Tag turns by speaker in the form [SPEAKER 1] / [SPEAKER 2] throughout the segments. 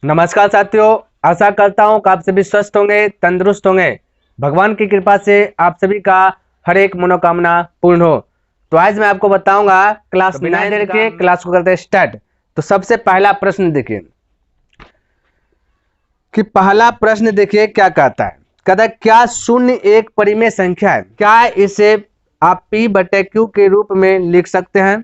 [SPEAKER 1] नमस्कार साथियों, आशा करता हूँ कि आप सभी स्वस्थ होंगे, तंदुरुस्त होंगे। भगवान की कृपा से आप सभी का हर एक मनोकामना पूर्ण हो। तो आज मैं आपको बताऊंगा क्लास 9 के क्लास को करते हैं स्टार्ट। तो सबसे पहला प्रश्न देखिए कि पहला प्रश्न देखिए क्या कहता है। कहता है क्या शून्य एक परिमेय संख्या है? क्या इसे आप P बटे Q के रूप में लिख सकते हैं?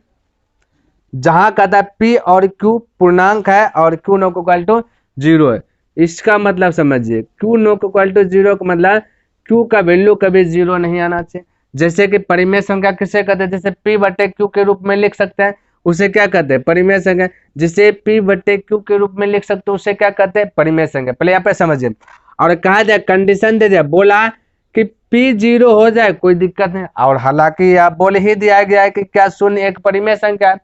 [SPEAKER 1] जहां कहता है P और Q पूर्णांक है और Q नॉट इक्वल टू 0 है। इसका मतलब समझिए, Q नॉट इक्वल टू 0 का मतलब Q का वैल्यू कभी 0 नहीं आना चाहिए। जैसे कि परिमेय संख्या किसे कहते हैं? जैसे P बटे Q के रूप में लिख सकते हैं, उसे क्या कहते हैं? परिमेय संख्या। जिसे P बटे Q के रूप में लिख सकते हो उसे क्या कहते हैं? परिमेय संख्या। पहले यहाँ पे समझिए और कहा जाए, कंडीशन दे दिया, बोला कि P 0 हो जाए कोई दिक्कत नहीं। और हालांकि आप बोल ही दिया गया है कि क्या शून्य एक परिमेय संख्या है,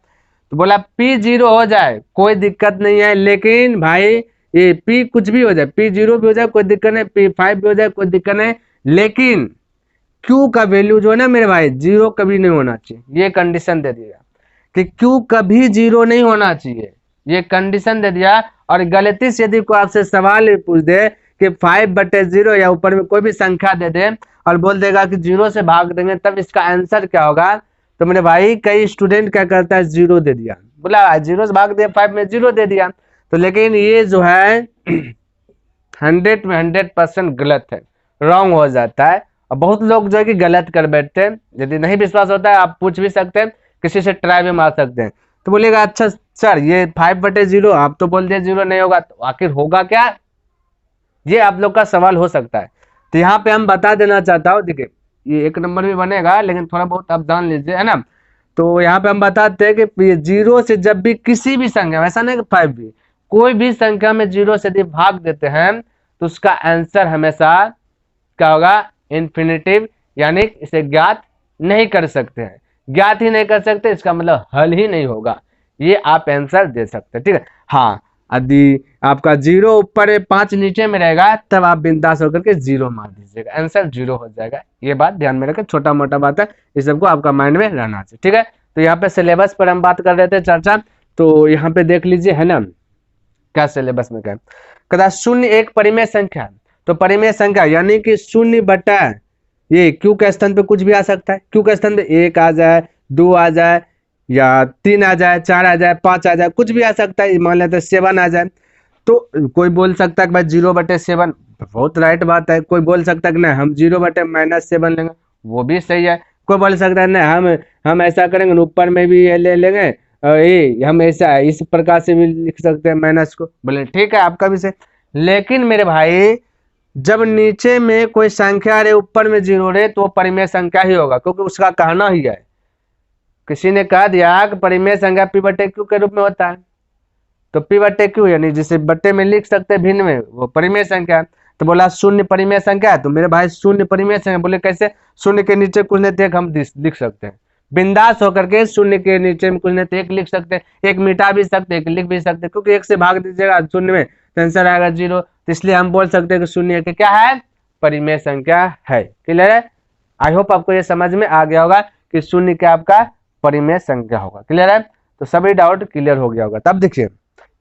[SPEAKER 1] तो बोला P 0 हो जाए कोई दिक्कत नहीं है। लेकिन भाई ये P कुछ भी हो जाए, P 0 भी हो जाए कोई दिक्कत नहीं, P 5 भी हो जाए कोई दिक्कत नहीं, लेकिन Q का वैल्यू जो है ना मेरे भाई 0 कभी नहीं होना चाहिए। ये कंडीशन दे दिया कि Q कभी 0 नहीं होना चाहिए, ये कंडीशन दे दिया। और गलती से यदि कोई आपसे सवाल पूछ दे कि 5/0 या ऊपर में कोई भी संख्या दे दे और बोल देगा कि 0 से भाग देंगे, तब इसका आंसर क्या होगा? तो मेरे भाई कई स्टूडेंट क्या करता है, 0 दे दिया, बोला 0 से भाग दिया, 5 में 0 दे दिया। तो लेकिन ये जो है 100 में 100% गलत है, रॉन्ग हो जाता है। और बहुत लोग जो है कि गलत कर बैठते हैं। यदि नहीं विश्वास होता है आप पूछ भी सकते हैं, किसी से ट्राई भी मार सकते हैं। तो बोलेगा अच्छा सर ये 5/0 आप तो बोल दिए 0 नहीं होगा, तो आखिर होगा क्या? ये आप लोग का सवाल हो सकता है। तो यहाँ पे हम बता देना चाहता हूँ, देखिए ये 1 नंबर भी बनेगा लेकिन थोड़ा बहुत आप जान लीजिए, है ना। तो यहाँ पे हम बताते हैं कि 0 से जब भी किसी भी संख्या, ऐसा नहीं कि 5 भी, कोई भी संख्या में 0 से यदि भाग देते हैं तो उसका आंसर हमेशा क्या होगा? इन्फिनिटिव, यानी इसे ज्ञात नहीं कर सकते हैं। ज्ञात ही नहीं कर सकते इसका मतलब हल ही नहीं होगा। ये आप आंसर दे सकते हैं, ठीक है। हाँ, यदि आपका 0 ऊपर 5 नीचे में रहेगा तब आप बिंदास होकर के 0 मार दीजिएगा, आंसर 0 हो जाएगा। ये बात ध्यान में रखें, छोटा मोटा बात है, इस सबको आपका माइंड में रहना चाहिए, ठीक है। तो यहाँ पे सिलेबस पर हम बात कर रहे थे चर्चा, तो यहाँ पे देख लीजिए, है ना, क्या सिलेबस में क्या कहता है। शून्य एक परिमेय संख्या, तो परिमेय संख्या यानी कि 0 बटा ये Q के स्थान पे कुछ भी आ सकता है। Q के स्थान पे 1 आ जाए, 2 आ जाए, या 3 आ जाए, 4 आ जाए, 5 आ जाए, कुछ भी आ सकता है। मान लेते हैं 7 आ जाए, तो कोई बोल सकता है कि भाई 0/7, बहुत राइट बात है। कोई बोल सकता है कि नहीं हम 0/-7 लेंगे, वो भी सही है। कोई बोल सकता है नहीं हम ऐसा करेंगे, ऊपर में भी ये ले लेंगे, ये हम ऐसा इस प्रकार से भी लिख सकते हैं माइनस को, बोले ठीक है आपका भी सही। लेकिन मेरे भाई जब नीचे में कोई संख्या रहे ऊपर में 0 रहे तो वो परिमेय संख्या ही होगा, क्योंकि उसका कहना ही है। किसी ने कह दिया कि परिमेय संख्या P/Q के रूप में होता है, तो P/Q यानी जिसे बट्टे में लिख सकते हैं भिन्न में, वो परिमेय संख्या है। तो बोला शून्य परिमेय संख्या है, तो मेरे भाई शून्य परिमेय संख्या, बोले कैसे? शून्य के नीचे कुछ नहीं थे हम लिख सकते हैं बिंदास होकर के। शून्य के नीचे में कुछ नहीं थे, 1 लिख सकते हैं, 1 मिटा भी सकते हैं, 1 लिख भी सकते हैं, क्योंकि 1 से भाग दीजिएगा शून्य में तो आंसर आएगा 0। तो इसलिए हम बोल सकते हैं कि शून्य के क्या है? परिमेय संख्या है। क्लियर है? आई होप आपको ये समझ में आ गया होगा कि शून्य क्या आपका परिमेय संख्या होगा। क्लियर है? तो सभी डाउट क्लियर हो गया होगा। तब देखिए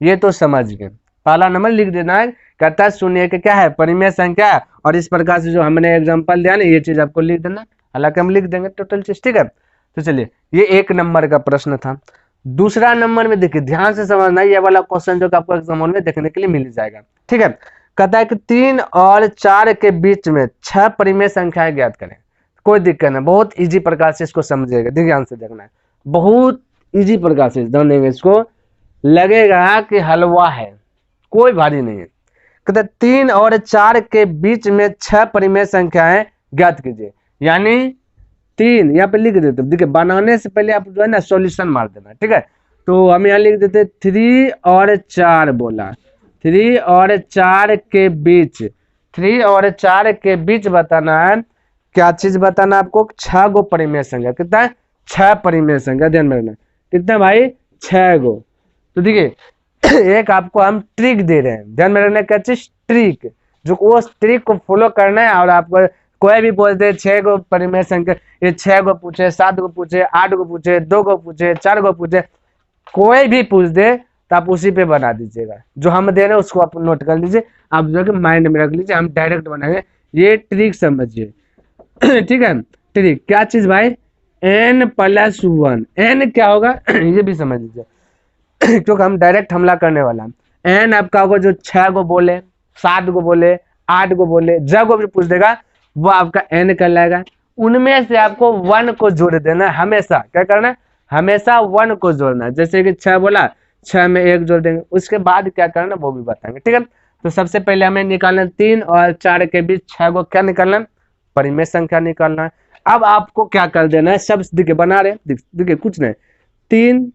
[SPEAKER 1] ये तो समझ गए, पहला नंबर लिख देना है, कहता है शून्य के क्या है? परिमेय संख्या। और इस प्रकार से जो हमने एग्जांपल दिया ना, ये चीज आपको लिख देना, हालांकि हम लिख देंगे टोटल चीज, ठीक है। तो चलिए ये 1 नंबर का प्रश्न था। दूसरा नंबर में देखिए ध्यान से समझना, ये वाला क्वेश्चन जो आपको एग्जाम में देखने के लिए मिल जाएगा, ठीक है। कहता है कि 3 और 4 के बीच में 6 परिमेय संख्याएं ज्ञात करें। कोई दिक्कत नहीं, बहुत इजी प्रकार से इसको समझिएगा, ध्यान से देखना है, बहुत इजी प्रकार से जानेंगे इसको, लगेगा कि हलवा है, कोई भारी नहीं है। कहते 3 और 4 के बीच में 6 परिमेय संख्याएं ज्ञात कीजिए। यानी 3 यहाँ पे लिख देते, देखिए बनाने से पहले आप जो है ना सॉल्यूशन मार देना, ठीक है। तो हम यहाँ लिख देते 3 और 4, बोला 3 और 4 के बीच, 3 और 4 के बीच बताना है, क्या चीज बताना आपको? 6 गो परिमेय संख्या। कितना है? 6 परिमेय संख्या, ध्यान में रखना। कितने भाई? 6 गो। तो देखिए एक आपको हम ट्रिक दे रहे हैं, ध्यान में रखना, क्या चीज? ट्रिक, जो वो ट्रिक को फॉलो करना है। और आपको कोई भी बोलते हैं 6 गो परिमेय संख्या, ये 6 गो पूछे, 7 गो पूछे, 8 गो पूछे, 2 गो पूछे, 4 गो पूछे, कोई भी पूछ दे तो आप उसी पे बना दीजिएगा, जो हम दे रहे हैं उसको आप नोट कर लीजिए, आप जो कि माइंड में रख लीजिए, हम डायरेक्ट बनाएंगे। ये ट्रिक समझिए। ठीक है, ट्रिक क्या चीज भाई, n+1, n क्या होगा ये भी समझ लीजिए क्योंकि हम डायरेक्ट हमला करने वाला है। n आपका होगा जो 6 को बोले, 7 को बोले, 8 को बोले, जब को भी पूछ देगा वो आपका n कहलाएगा। उनमें से आपको 1 को जोड़ देना, हमेशा क्या करना है, हमेशा 1 को जोड़ना है। जैसे कि 6 बोला, 6 में 1 जोड़ देंगे, उसके बाद क्या करना वो भी बताएंगे। ठीक है, तो सबसे पहले हमें निकालना 3 और 4 के बीच 6 को क्या निकालना, परिमेय संख्या निकालना है। अब आपको क्या कर देना है, सब देखिए बना रहे, देखिए कुछ नहीं, 3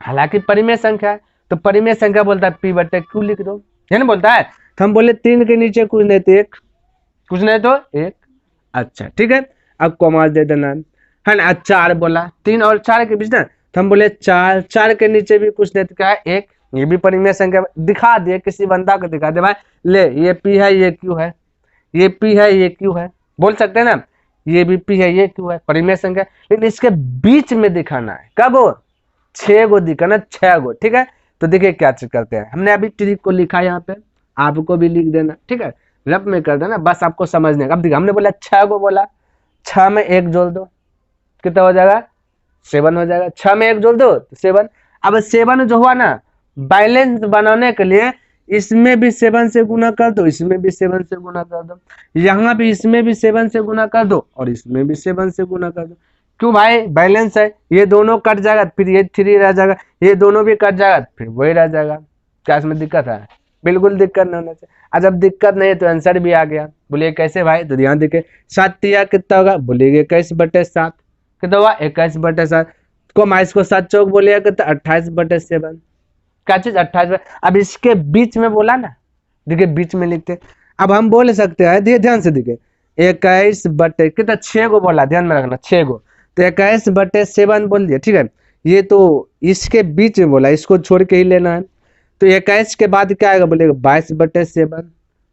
[SPEAKER 1] हालांकि परिमेय संख्या है, तो परिमेय संख्या बोलता है p/q लिख दो, है ना बोलता है। तो हम बोले 3 के नीचे कुछ नहीं तो 1, कुछ नहीं तो 1, अच्छा ठीक है। अब कॉमा दे देना है ना। 4 बोला, 3 और 4 के बीच ना, तो हम बोले 4, 4 के नीचे भी कुछ नहीं तो क्या है 1, ये भी परिमेय संख्या। दिखा दिए, किसी बंदा को दिखा दे भाई, ले ये p है ये q है, ये p है ये q है, बोल सकते हैं ना, ये भी p है ये q है, परिमेय संख्या। लेकिन इसके बीच में दिखाना है, कब, 6 को दिखाना, 6 को। ठीक है, तो देखिए क्या चीज करते हैं, हमने अभी ट्रिक को लिखा यहाँ पे, आपको भी लिख देना। ठीक है, रफ में कर देना, बस आपको समझने का। अब देखिए हमने बोला 6 को बोला, 6 में 1 जोड़ दो, कितना हो जाएगा, 7 हो जाएगा। 6 में 1 जोड़ दो तो 7। अब 7 जो हुआ ना, बैलेंस बनाने के लिए इसमें भी 7 से गुना कर दो, इसमें भी 7 से गुना कर दो, यहाँ भी इसमें भी 7 से गुना कर दो, और इसमें भी 7 से गुना कर दो। क्यों भाई, बैलेंस है, ये दोनों कट जाएगा, फिर ये 3 रह जाएगा, ये दोनों भी कट जाएगा, फिर वही रह जाएगा। क्या इसमें दिक्कत है, बिल्कुल दिक्कत नहीं होना चाहिए। जब दिक्कत नहीं है तो आंसर भी आ गया। बोलिए कैसे भाई, तो ध्यान देखिए, 7 तिया कितना होगा, बोलिए 21/7, कितना हुआ 21/7 को, मैं इसको 7 चौक बोलिएगा कितना 28/7, क्या चीज 28। अब इसके बीच में बोला ना, देखिए बीच में लिखते, अब हम बोल सकते हैं, ध्यान से देखिए 21 कितना 6 को बोला, ध्यान में रखना 6 को, तो 21/7 बोल दिया। ठीक है, ये तो इसके बीच में बोला, इसको छोड़ के ही लेना है। तो 21 के बाद क्या आएगा, बोलेगा 22/7,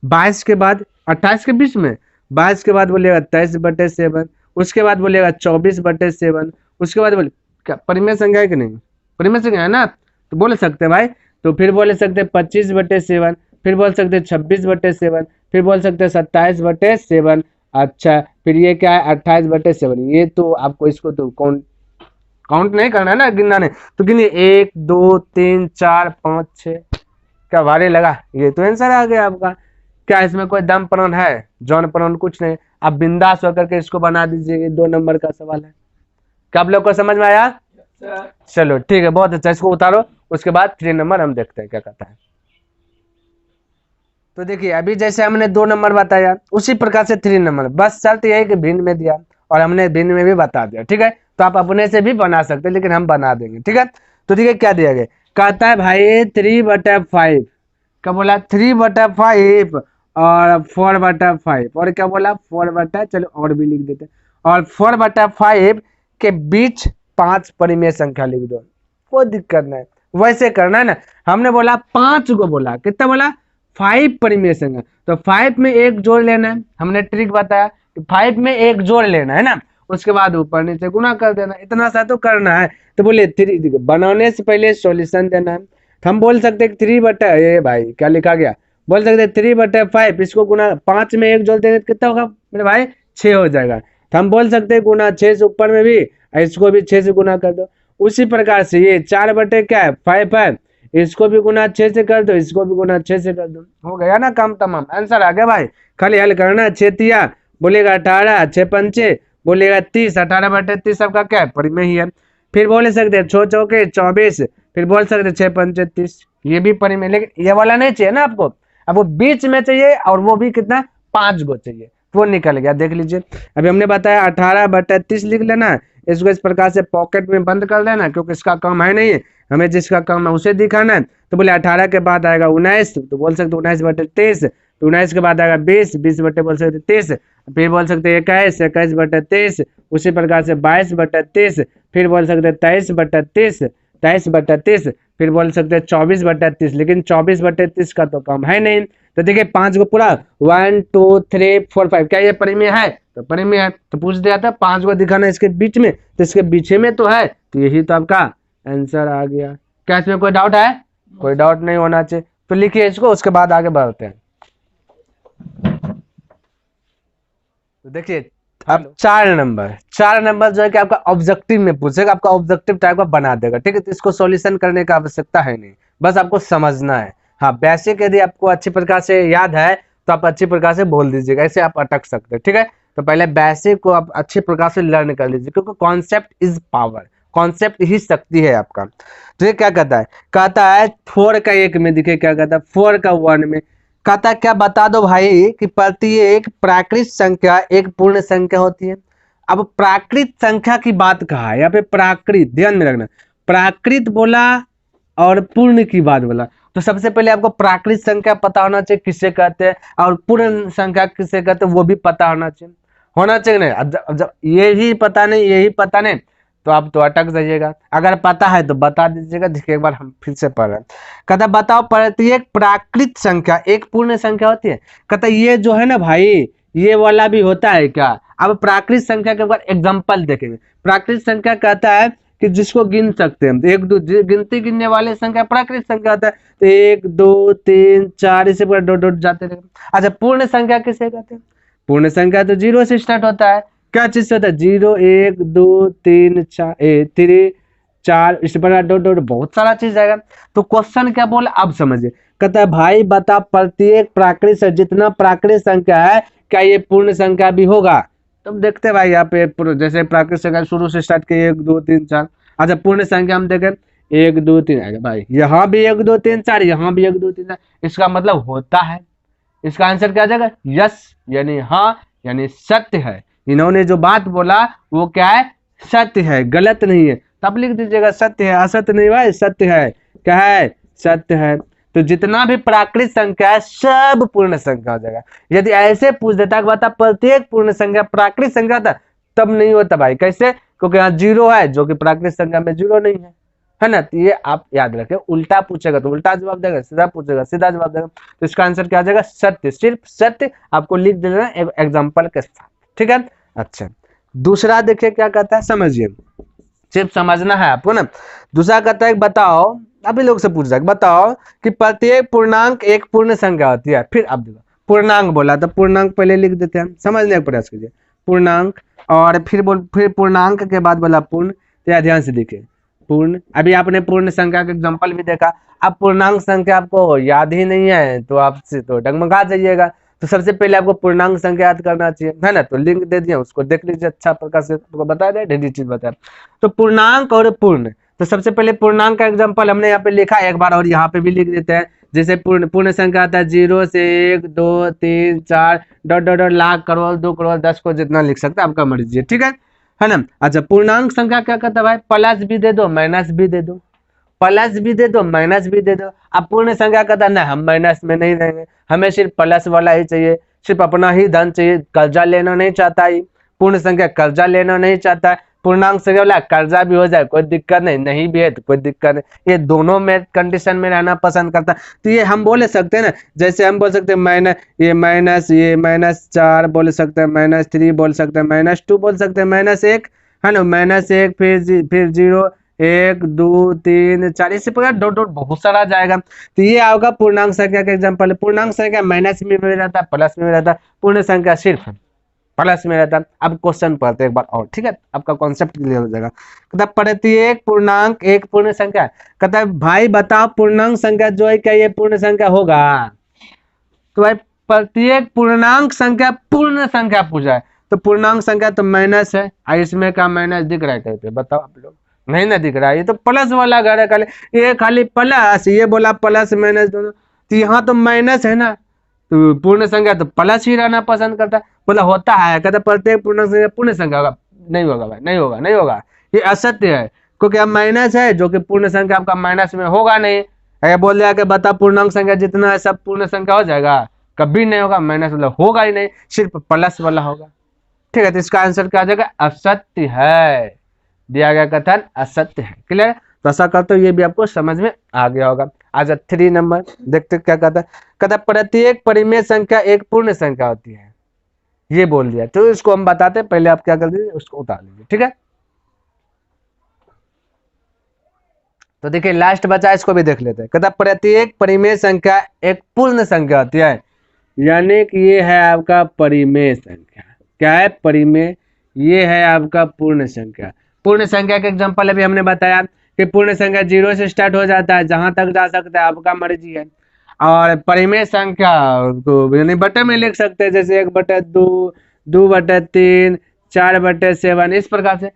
[SPEAKER 1] 22 के बाद 28 के बीच में, 22 के बाद बोलेगा 23/7, उसके बाद बोलेगा 24/7, उसके बाद बोले क्या परिमेय संख्या है कि नहीं, परिमेय संख्या है ना, तो बोल सकते हैं भाई। तो फिर बोल सकते हैं 25/7, फिर बोल सकते हैं 26/7, फिर बोल सकते हैं 27/7। अच्छा, फिर ये क्या है 28/7। ये तो आपको इसको तो काउंट नहीं करना है ना, गिनना नहीं, तो गिनिए 1 2 3 4 5 6। क्या भारी लगा, ये तो आंसर आ गया आपका। क्या इसमें कोई दम प्रण है, जौन प्रण कुछ नहीं, आप बिंदास होकर के इसको बना दीजिए। 2 नंबर का सवाल है, क्या आप लोग को समझ में आया? चलो ठीक है, बहुत अच्छा, इसको उतारो, उसके बाद 3 नंबर हम देखते हैं क्या कहता है। तो देखिए अभी जैसे हमने 2 नंबर बताया, उसी प्रकार से 3 नंबर, बस शर्त यही कि भिन्न में दिया और हमने भिन्न में भी बता दिया। ठीक है, तो आप अपने से भी बना सकते हैं, लेकिन हम बना देंगे। ठीक है, तो ठीक है, क्या दिया गया, कहता है भाई 3/5, क्या बोला 3/5 और 4/5, और क्या बोला 4 चलो और भी लिख देते हैं, और 4/5 के बीच 5 परिमेय संख्या लिख दो, कोई दिक्कत नहीं, वैसे करना है ना। हमने बोला 5 को बोला, कितना बोला 5 परिमेय संख्या, तो 5 में 1 जोड़ लेना है, हमने ट्रिक बताया कि 5 में 1 जोड़ लेना है ना, उसके बाद ऊपर नीचे गुना कर देना, इतना सा तो करना है। तो बोले 3 बनाने से पहले सॉल्यूशन देना है, तो हम बोल सकते हैं 3 ये भाई क्या लिखा गया, बोल सकते 3/5, इसको गुना 5 में 1 जोड़ देंगे कितना होगा मेरे भाई 6 हो जाएगा। तो हम बोल सकते हैं गुना 6 से ऊपर में भी, इसको भी 6 से गुना कर दो। उसी प्रकार से ये 4/5 है, इसको भी गुना 6 से कर दो, इसको भी गुना 6 से कर दो, हो गया ना काम तमाम, आंसर आ गया भाई। खाली हल करना, 6 तिया बोलेगा 18, 6 पंचे बोलेगा 30, 18/30 सबका क्या है परिमेय ही है। फिर बोल सकते हैं 6 चौके 24, फिर बोल सकते 6 पंचे 30, ये भी परिमेय, लेकिन ये वाला नहीं चाहिए ना आपको, अब वो बीच में चाहिए, और वो भी कितना 5 गो चाहिए, वो निकल गया, देख लीजिए। अभी हमने बताया 18/30 लिख लेना, इसको इस प्रकार से पॉकेट में बंद कर देना, क्योंकि इसका काम है नहीं, हमें जिसका काम है उसे दिखाना है। तो बोले 18 के बाद आएगा 19, तो बोल सकते 19/23, तो 19 के बाद आएगा 20, 20 बटे बोल सकते 30, फिर बोल सकते 21, 21/23, उसी प्रकार से 22/30, फिर बोल सकते 23/30, 23/30, फिर बोल सकते 24/30, लेकिन 24/30 का तो काम है नहीं। तो देखिए 5 को पूरा 1 2 3 4 5, क्या ये परिमेय है, तो परिमेय है। तो पूछ दिया था 5 को दिखाना इसके बीच में, तो इसके बीच में तो है, तो यही तो आपका आंसर आ गया। क्या इसमें कोई डाउट है? कोई डाउट नहीं होना चाहिए। तो लिखिए इसको, उसके बाद आगे बढ़ते हैं। तो देखिए अब 4 नंबर जो है कि आपका ऑब्जेक्टिव में पूछेगा, आपका ऑब्जेक्टिव टाइप का बना देगा, ठीक है। तो इसको सॉल्यूशन करने की आवश्यकता है नहीं, बस आपको समझना है। हाँ, बेसिक यदि आपको अच्छी प्रकार से याद है तो आप अच्छी प्रकार से बोल दीजिएगा, ऐसे आप अटक सकते हैं, ठीक है। तो पहले बेसिक को आप अच्छी प्रकार से लर्न कर लीजिए, क्योंकि कॉन्सेप्ट इज पावर, कॉन्सेप्ट ही शक्ति है आपका। तो ये क्या कहता है 4 का 1 में, देखिए क्या कहता है 4 का 1 में कहता है, क्या बता दो भाई कि प्रत्येक प्राकृत संख्या एक पूर्ण संख्या होती है। अब प्राकृत संख्या की बात कहा है यहाँ पे, प्राकृत ध्यान में रखना, प्राकृत बोला और पूर्ण की बात बोला। तो सबसे पहले आपको प्राकृत संख्या पता होना चाहिए किसे कहते हैं, और पूर्ण संख्या किसे कहते हैं वो भी पता होना चाहिए नहीं। अब जब यही पता नहीं, यही पता नहीं, तो आप तो अटक जाइएगा। अगर पता है तो बता दीजिएगा। देखिए एक बार हम फिर से पढ़ रहे हैं। कहता बताओ प्रत्येक प्राकृत संख्या एक पूर्ण संख्या होती है। कहता ये जो है ना भाई, ये वाला भी होता है क्या। अब प्राकृत संख्या के ऊपर एग्जांपल देखेंगे। प्राकृत संख्या कहता है कि जिसको गिन सकते हैं, एक दो गिनती गिनने वाले संख्या प्राकृत संख्या होता है। तो 1 2 3 4 इसे पूरा डॉट डॉट जाते रहेंगे। अच्छा, पूर्ण संख्या किसे कहते हैं। पूर्ण संख्या तो 0 से स्टार्ट होता है। क्या चीज से होता है, 0 1 2 3 4 इस पर डॉट डॉट बहुत सारा चीज आएगा। तो क्वेश्चन क्या बोला अब समझिए। कहता है भाई बता प्रत्येक प्राकृत से जितना प्राकृत संख्या है क्या ये पूर्ण संख्या भी होगा। तो देखते हैं भाई यहाँ पे जैसे प्राकृत संख्या शुरू से स्टार्ट किए 1 2 3 4। अच्छा, पूर्ण संख्या हम देखें 1 2 3 आएगा भाई, यहाँ भी 1 2 3 4, यहाँ भी 1 2 3 4। इसका मतलब होता है। इसका आंसर क्या आ जाएगा, यस, यानी हाँ, यानी सत्य है। इन्होंने जो बात बोला वो क्या है, सत्य है, गलत नहीं है। तब लिख दीजिएगा सत्य है, असत्य नहीं भाई, सत्य है। क्या है, सत्य है। तो जितना भी प्राकृत संख्या है सब पूर्ण संख्या हो जाएगा। यदि ऐसे पूछ देता कि बता प्रत्येक पूर्ण संख्या प्राकृत संख्या था, तब नहीं होता भाई। कैसे, क्योंकि यहाँ 0 है जो कि प्राकृत संख्या में 0 नहीं है ना। तो ये आप याद रखें, उल्टा पूछेगा तो उल्टा जवाब देगा, सीधा पूछेगा सीधा जवाब देगा। तो इसका आंसर क्या आ जाएगा, सत्य, सिर्फ सत्य आपको लिख देना एग्जाम्पल के साथ, ठीक है। अच्छा, दूसरा देखिए क्या कहता है, समझिए, सिर्फ समझना है आपको ना। दूसरा कहता है बताओ, अभी लोग से पूछ रहा है बताओ कि प्रत्येक पूर्णांक एक पूर्ण संख्या होती है। फिर अब देखो पूर्णांक बोला तो पूर्णांक पहले लिख देते हैं, समझने का प्रयास कीजिए। पूर्णांक, और फिर पूर्णांक के बाद बोला पूर्ण। तो ध्यान से देखिए, पूर्ण, अभी आपने पूर्ण संख्या का एग्जांपल भी देखा। अब पूर्णांक संख्या आपको याद ही नहीं है तो आपसे तो डगमगा जाइएगा। तो सबसे पहले आपको पूर्णांक संख्या याद करना चाहिए, है ना। तो लिंक दे दिया, उसको देख लीजिए, अच्छा प्रकार से आपको बता दिया, ढेरी चीज बताया। तो पूर्णांक और पूर्ण, तो सबसे पहले पूर्णांक का एग्जांपल हमने यहाँ पे लिखा है एक बार, और यहाँ पे भी लिख देते हैं। जैसे पूर्ण संख्या आता है 0 से 1 2 3 4 dot dot dot, lakh crore 2 crore 10 को जितना लिख सकते हैं आपका मर्जी है, ठीक है ना। अच्छा, पूर्णांक संख्या क्या कहता है भाई, प्लस भी दे दो माइनस भी दे दो, प्लस भी दे दो माइनस भी दे दो। अब पूर्ण संख्या कहता है ना, हम माइनस में नहीं देंगे, हमें सिर्फ प्लस वाला ही चाहिए, सिर्फ अपना ही धन चाहिए, कर्जा लेना नहीं चाहता है। पूर्ण संख्या कर्जा लेना नहीं चाहता है। पूर्णांक संख्या वाला कर्जा भी हो जाए कोई दिक्कत नहीं, नहीं भी है तो कोई दिक्कत नहीं, ये दोनों में कंडीशन में रहना पसंद करता है। तो ये हम बोल सकते हैं ना, जैसे हम बोल सकते हैं ये -4 बोल सकते हैं, -3 बोल सकते हैं, -2 बोल सकते हैं, -1 है ना, -1 फिर 0 1 2 3 4 इसी प्रकार डॉट डॉट बहुत सारा जाएगा। तो ये आपका पूर्णांक संख्या का एग्जांपल है। पूर्णांक संख्या माइनस में भी रहता है, प्लस में भी रहता है, पूर्ण संख्या सिर्फ प्लस में रहता है। अब क्वेश्चन पढ़ते एक बार और, ठीक है, आपका कॉन्सेप्ट क्लियर हो जाएगा। कहता प्रत्येक पूर्णांक एक पूर्ण संख्या। कहता है भाई बताओ पूर्णांक संख्या जो है क्या ये पूर्ण संख्या होगा। तो भाई प्रत्येक पूर्णांक संख्या पूर्ण संख्या पूछा है, तो पूर्णांक संख्या तो माइनस है, इसमें का माइनस दिख रहा है कहीं पे, बताओ आप लोग, नहीं ना दिख रहा है, ये तो प्लस वाला घर है खाली, ये खाली प्लस, ये बोला प्लस माइनस दोनों, तो यहाँ तो माइनस है ना, तो पूर्ण संख्या तो प्लस ही रहना पसंद करता है। बोला होता है, कहता प्रत्येक पूर्ण संख्या पूर्ण संख्या होगा, नहीं होगा भाई, नहीं होगा, नहीं होगा, ये असत्य है, क्योंकि अब माइनस है जो कि पूर्ण संख्या आपका माइनस में होगा नहीं। अगर बोल दिया कि बता पूर्णांक संख्या जितना है सब पूर्ण संख्या हो जाएगा, कभी नहीं होगा, माइनस मतलब होगा ही नहीं, सिर्फ प्लस वाला होगा, ठीक है। तो इसका आंसर क्या आ जाएगा, असत्य है, दिया गया कथन असत्य है। क्लियर, तो ऐसा करते ये भी आपको समझ में आ गया होगा। आज 3 नंबर देखते क्या कहता है। कहता प्रत्येक परिमेय संख्या एक पूर्ण संख्या होती है, ये बोल दिया। तो इसको हम बताते हैं, पहले आप क्या कर दीजिए उसको उतार लीजिए, ठीक है। तो देखिए लास्ट बचा, इसको भी देख लेते हैं। कहता प्रत्येक परिमेय संख्या एक पूर्ण संख्या होती है, यानी कि ये है आपका परिमेय संख्या। क्या है? परिमेय। ये है आपका पूर्ण संख्या। पूर्ण संख्या का एग्जांपल अभी हमने बताया कि पूर्ण संख्या 0 से स्टार्ट हो जाता है, जहां तक जा सकता है आपका मर्जी है। और परिमेय संख्या को यानी बटे में लिख सकते हैं, जैसे 1/2, 2/3, 4/7, इस प्रकार से।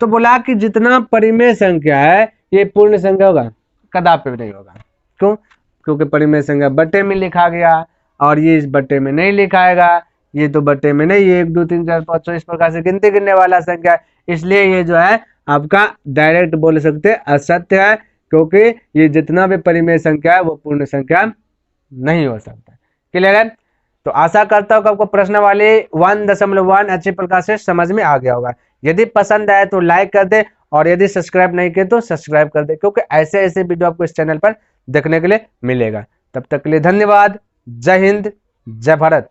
[SPEAKER 1] तो बोला कि जितना परिमेय संख्या है ये पूर्ण संख्या होगा? कदापि नहीं होगा। क्यों? क्योंकि परिमेय संख्या बटे में लिखा गया और ये इस बटे में नहीं लिखाएगा, ये तो बटे में नहीं, 1 2 3 4 5 6 इस प्रकार से गिनती गिनने वाला संख्या है, इसलिए ये जो है आपका डायरेक्ट बोल सकते हैं असत्य है, क्योंकि ये जितना भी परिमेय संख्या है वो पूर्ण संख्या नहीं हो सकता। क्लियर है? तो आशा करता हूँ कि आपको प्रश्न वाले 1.1 अच्छे प्रकार से समझ में आ गया होगा। यदि पसंद आए तो लाइक कर दे, और यदि सब्सक्राइब नहीं किए तो सब्सक्राइब कर दे, क्योंकि ऐसे ऐसे वीडियो आपको इस चैनल पर देखने के लिए मिलेगा। तब तक के लिए धन्यवाद। जय हिंद, जय भारत।